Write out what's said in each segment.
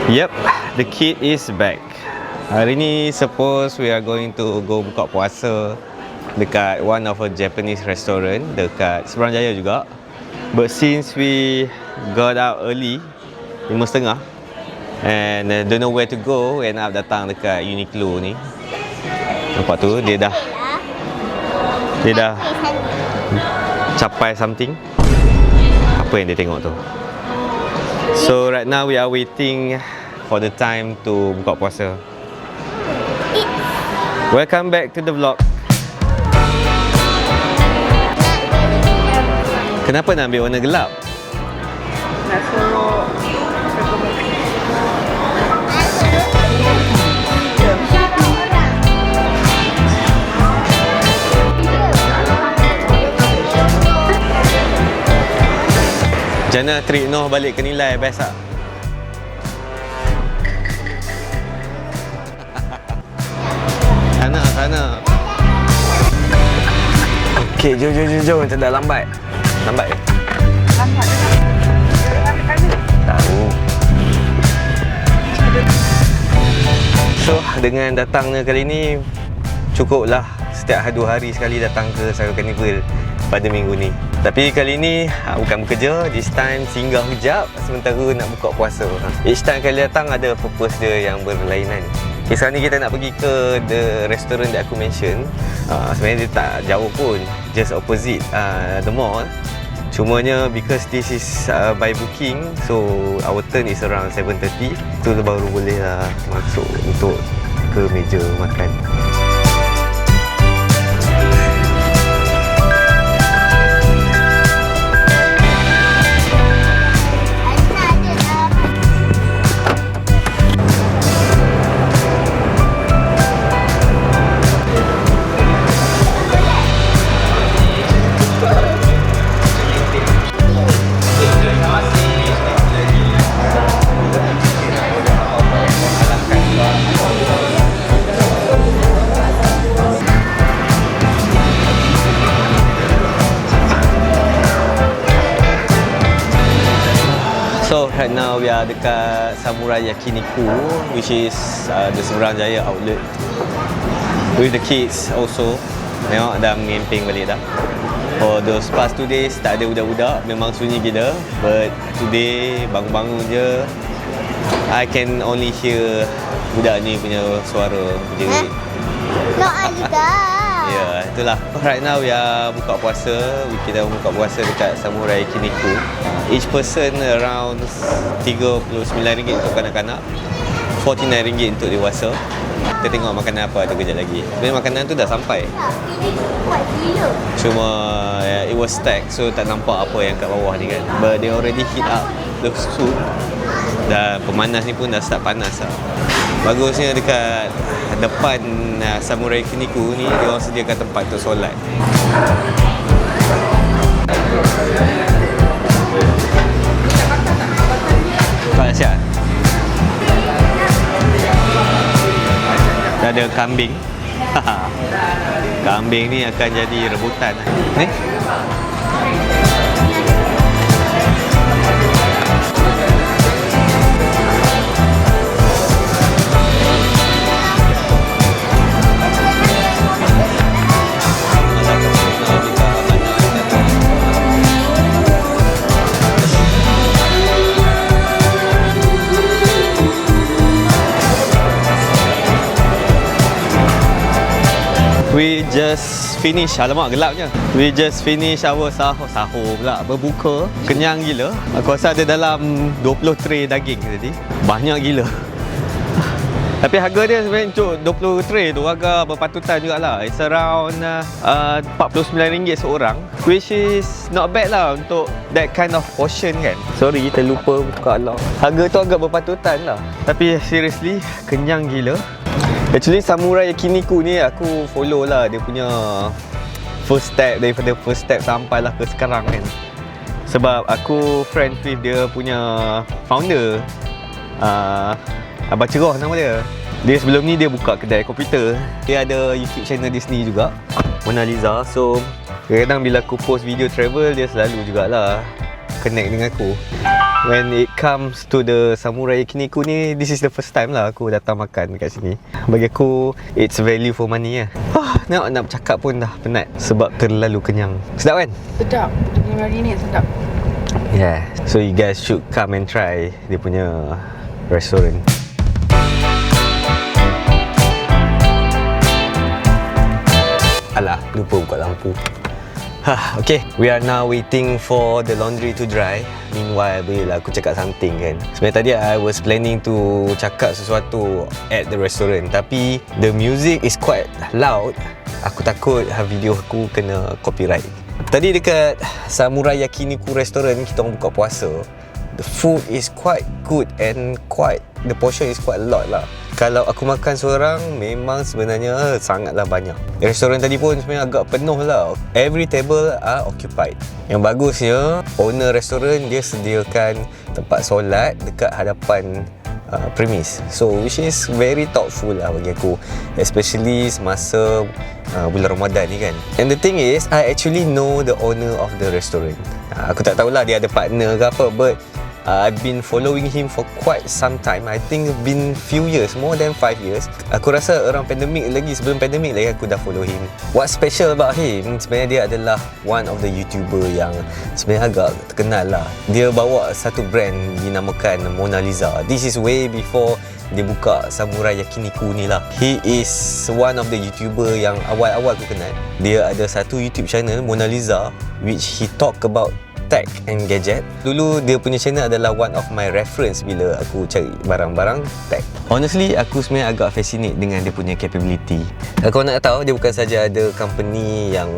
Yep, the kid is back. Hari ni suppose we are going to go buka puasa dekat one of a Japanese restaurant dekat Seberang Jaya juga. But since we got out early 5:30 and don't know where to go, end up datang dekat Uniqlo ni. Nampak tu dia dah capai something. Apa yang dia tengok tu? So right now we are waiting for the time to buka puasa. Welcome back to the vlog. Kenapa nak ambil warna gelap? Nak suruh Jana Trik Noh balik ke nilai best tak? Sana. Okey, jom. Macam dah lambat. Lambat ke? lambat je lah. Tahu. So, dengan datangnya kali ni cukuplah setiap 2 hari sekali datang ke Sarawak Carnival pada minggu ni. Tapi kali ni bukan bekerja, this time singgah kejap sementara nak buka puasa. Each time kali datang ada purpose dia yang berlainan. Okay, sekarang ni kita nak pergi ke the restaurant that aku mention. Sebenarnya dia tak jauh pun, just opposite the mall. Cumanya because this is by booking, so our turn is around 7:30. Tu baru boleh masuk untuk ke meja makan. So right now we are dekat Samurai Yakiniku, which is the Seberang Jaya outlet. With the kids also. Tengok dah mengemping balik dah. For those past 2 days tak ada budak-budak, memang sunyi gila. But today bangun-bangun je I can only hear budak ni punya suara jerit. juga. Ya, itulah. Right now we are buka puasa. Kita buka puasa dekat Samurai Yakiniku. Each person around RM39 untuk kanak-kanak, RM49 untuk dewasa. Kita tengok makanan apa ada kejap lagi. Sebenarnya makanan tu dah sampai. Cuma it was stacked, so tak nampak apa yang kat bawah ni kan. But they already heat up the soup. Dan pemanas ni pun dah start panas lah. Bagusnya dekat depan Samurai Yakiniku ni dia orang sediakan tempat untuk solat. Pak siap. Dah ada kambing. Kambing ni akan jadi rebutan. Ni. We just finish, alamak gelapnya. We just finish our sahur pula, berbuka. Kenyang gila. Aku rasa ada dalam 20 tray daging tadi. Banyak gila. Tapi harga dia sebenarnya untuk 20 tray tu harga berpatutan jugalah. It's around RM49 seorang, which is not bad lah untuk that kind of portion kan. Sorry, terlupa buka lah. Harga tu agak berpatutan lah. Tapi seriously, kenyang gila. Actually Samurai Yakiniku ni aku follow lah dia punya first step, daripada first step sampailah ke sekarang kan. Sebab aku friends with dia punya founder, Abah Cerah nama dia. Dia sebelum ni dia buka kedai komputer. Dia ada YouTube channel Disney juga, Mona Lisa. So kadang-kadang bila aku post video travel, dia selalu jugalah connect dengan aku. when it comes to the Samurai Yakiniku ni, this is the first time lah aku datang makan dekat sini. Bagi aku, it's value for money lah. Nak bercakap pun dah penat sebab terlalu kenyang. Sedap kan? Sedap. Dia punya marinade sedap. Yeah, so you guys should come and try dia punya restoran. Alah, lupa buka lampu. Okay, we are now waiting for the laundry to dry. Meanwhile, bolehlah aku cakap something kan. Sebenarnya tadi I was planning to cakap sesuatu at the restaurant, tapi the music is quite loud. Aku takut video aku kena copyright. Tadi dekat Samurai Yakiniku restaurant kita orang buka puasa. The food is quite good and the portion is quite a lot lah. Kalau aku makan seorang, memang sebenarnya sangatlah banyak. Restoran tadi pun sebenarnya agak penuh lah. Every table are occupied. Yang bagusnya, owner restoran dia sediakan tempat solat dekat hadapan premis. So which is very thoughtful lah bagi aku, especially semasa bulan Ramadan ni kan. And the thing is, I actually know the owner of the restaurant. Aku tak tahulah dia ada partner ke apa, but I've been following him for quite some time. I think been few years, more than 5 years. Aku rasa around pandemic lagi, sebelum pandemic lagi aku dah follow him. What's special about him, sebenarnya dia adalah one of the YouTuber yang sebenarnya agak terkenal lah. Dia bawa satu brand dinamakan Mona Lisa. This is way before dia buka Samurai Yakiniku ni lah. He is one of the YouTuber yang awal-awal aku kenal. Dia ada satu YouTube channel, Mona Lisa, which he talk about tech and gadget. Dulu dia punya channel adalah one of my reference bila aku cari barang-barang tech. Honestly, aku sebenarnya agak fascinate dengan dia punya capability. Kau nak tahu, dia bukan saja ada company yang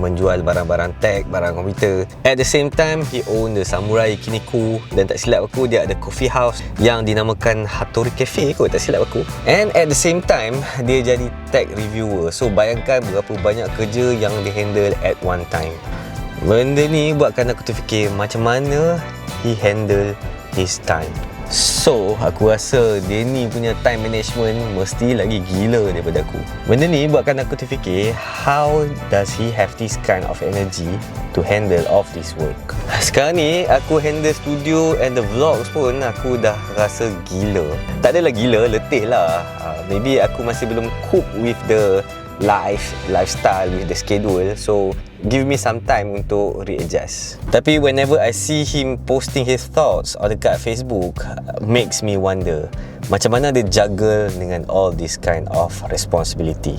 menjual barang-barang tech, barang komputer. At the same time, he own the Samurai Yakiniku, dan tak silap aku dia ada coffee house yang dinamakan Hattori Cafe kot, tak silap aku. And at the same time, dia jadi tech reviewer. So bayangkan berapa banyak kerja yang dia handle at one time. Benda ni buatkan aku terfikir macam mana he handle his time. So, aku rasa dia ni punya time management mesti lagi gila daripada aku. Benda ni buatkan aku terfikir, how does he have this kind of energy to handle all this work. Sekarang ni aku handle studio and the vlogs pun aku dah rasa gila. Tak adalah gila, letih lah. Maybe aku masih belum cope with the lifestyle, with the schedule. So give me some time untuk readjust. Tapi whenever I see him posting his thoughts on dekat Facebook, makes me wonder macam mana dia juggle dengan all this kind of responsibility.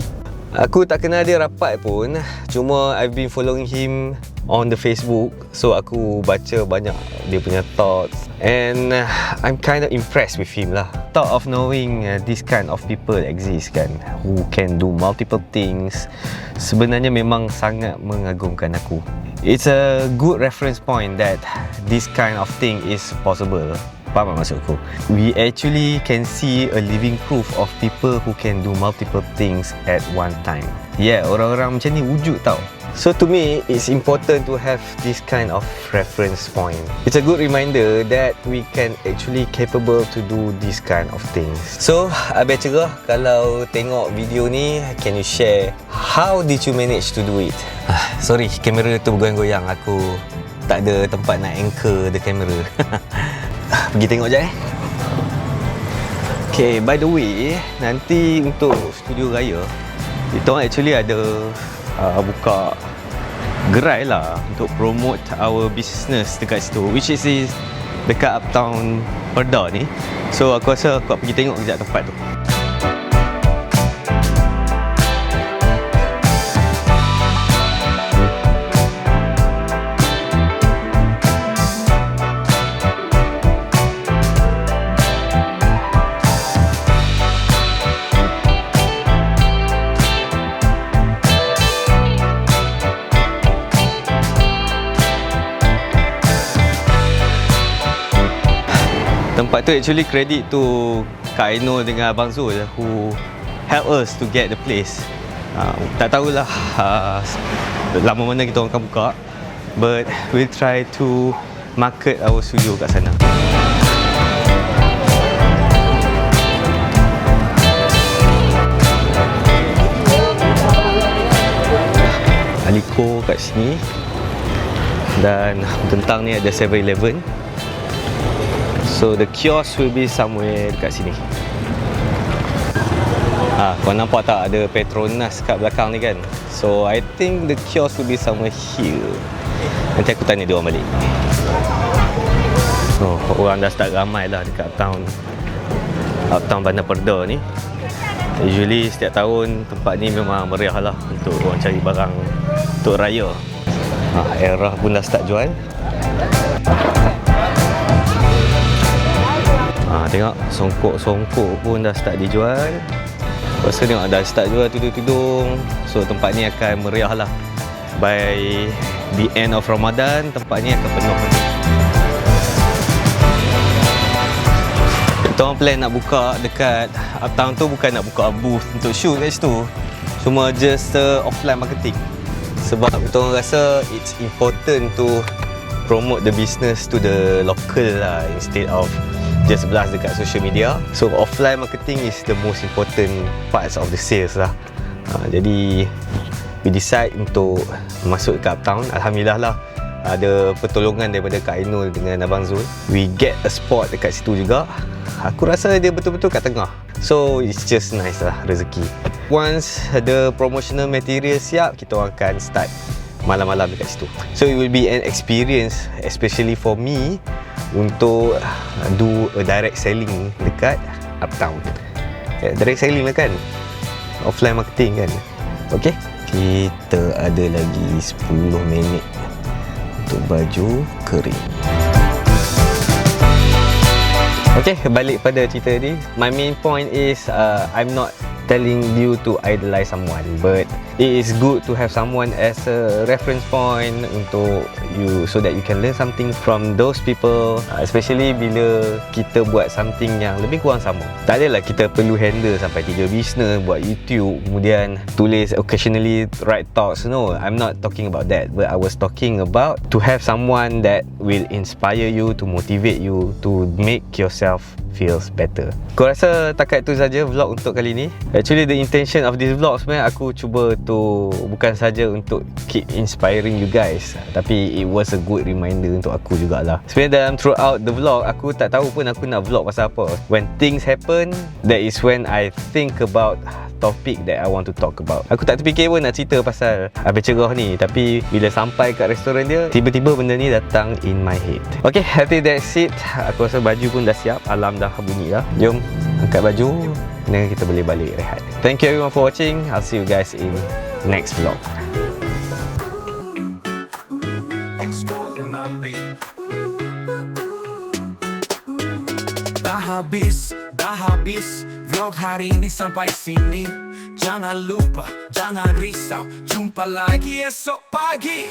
Aku tak kenal dia rapat pun, cuma I've been following him on the Facebook, so aku baca banyak dia punya thoughts, and I'm kind of impressed with him lah. Thought of knowing this kind of people exist kan, who can do multiple things, sebenarnya memang sangat mengagumkan aku. It's a good reference point that this kind of thing is possible. Faham tak maksudku? We actually can see a living proof of people who can do multiple things at one time. Yeah, orang-orang macam ni wujud tau. So to me, it's important to have this kind of reference point. It's a good reminder that we can actually capable to do this kind of things. So, Abang cerah kalau tengok video ni, can you share how did you manage to do it? Sorry, kamera tu bergoyang-goyang. Aku tak ada tempat nak anchor the camera. Pergi tengok je Okay, by the way, nanti untuk studio raya, kita orang actually ada buka gerai lah untuk promote our business dekat situ, which is dekat Uptown Perda ni. So aku rasa aku pergi tengok kejap tempat tu. Tempat tu actually credit to Kak Ainul dengan Abang Zul who help us to get the place. Tak tahulah lama mana kita orang akan buka, but we'll try to market our studio kat sana. Aliko kat sini, dan tentang ni ada 7-Eleven. So the kiosk will be somewhere dekat sini. Kau nampak tak ada Petronas kat belakang ni kan? So I think the kiosk will be somewhere here. Nanti aku tanya dia orang balik. Oh, orang dah start ramai lah dekat Uptown Bandar Perda ni. Usually setiap tahun tempat ni memang meriah lah untuk orang cari barang untuk raya. Era pun dah start jual. Tengok songkok pun dah start dijual. Lepas tu tengok dah start jual tudung-tudung. So tempat ni akan meriah lah. By the end of Ramadan, tempat ni akan penuh. Kita orang plan nak buka dekat Uptown tu, bukan nak buka booth untuk shoot kat situ. Cuma just offline marketing. Sebab kita orang rasa it's important to promote the business to the local lah, instead of just blast dekat social media. So offline marketing is the most important parts of the sales lah. Jadi we decide untuk masuk ke Uptown. Alhamdulillah lah, ada pertolongan daripada Kak Ainul dengan Abang Zul. We get a spot dekat situ juga. Aku rasa dia betul-betul kat tengah. So it's just nice lah, rezeki. Once the promotional material siap, kita akan start malam-malam dekat situ. So it will be an experience, especially for me, untuk do a direct selling dekat Uptown. Direct selling lah kan, offline marketing kan. Okay, kita ada lagi 10 minit untuk baju kering. Okay, balik pada cerita ni. My main point is I'm not telling you to idolize someone, but it is good to have someone as a reference point untuk you, so that you can learn something from those people, especially bila kita buat something yang lebih kurang sama. Tak adalah kita perlu handle sampai 3 business, buat YouTube, kemudian tulis occasionally write talks. No, I'm not talking about that, but I was talking about to have someone that will inspire you, to motivate you, to make yourself feels better. Aku rasa takat itu saja vlog untuk kali ni. Actually the intention of this vlog sebenarnya aku cuba tu bukan saja untuk keep inspiring you guys, tapi it was a good reminder untuk aku jugalah. Sebenarnya dalam throughout the vlog, aku tak tahu pun aku nak vlog pasal apa. When things happen, that is when I think about topik that I want to talk about. Aku tak terfikir pun nak cerita pasal Abang Cerah ni, tapi bila sampai kat restoran dia, tiba-tiba benda ni datang in my head. Okay, I think that's it. Aku rasa baju pun dah siap, alarm dah bunyi dah. Jom angkat baju dan kita boleh balik rehat. Thank you everyone for watching. I'll see you guys in next vlog. Dah habis vlog hari ini sampai sini. Jangan lupa, jangan risau, jumpa lagi esok pagi.